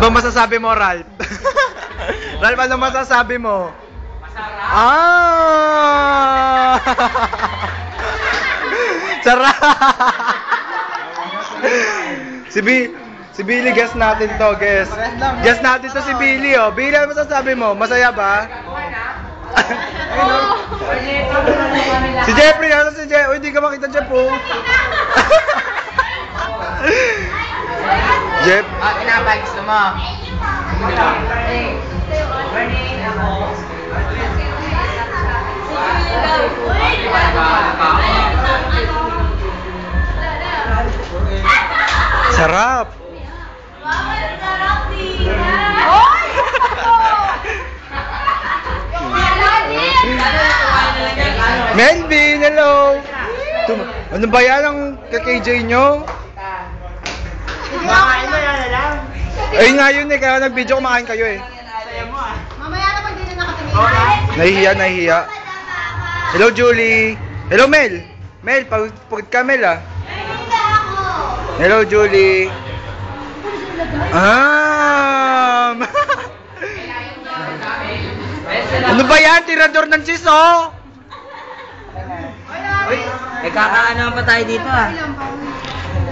ba masasabi mo, Ralph? Ralph, ano masasabi mo? Masarap. Ah! Sarap! Si Billy, guess natin to, guess. Guess natin to si Billy, oh. Billy, ano masasabi mo? Masaya ba? Si Jeffrey, ano si Jeffrey? Uy, hindi ka makita, Jeff, oh. Jeff? Tinapay, gusto mo? Sarap! Melvin, hello! Ano ba yan ang KJ nyo? Makain mo yan lang. Ayun nga yun eh, kaya nag-video kumakain kayo eh. Mamaya na pag di na nakatingin. Nahihiya. Hello, Julie. Hello, Mel. Mel, pagod ka, Mel, ah. Hello, Julie. Ano ba yan? Tirador ng sis, oh! Uy, kakaano pa tayo dito ah.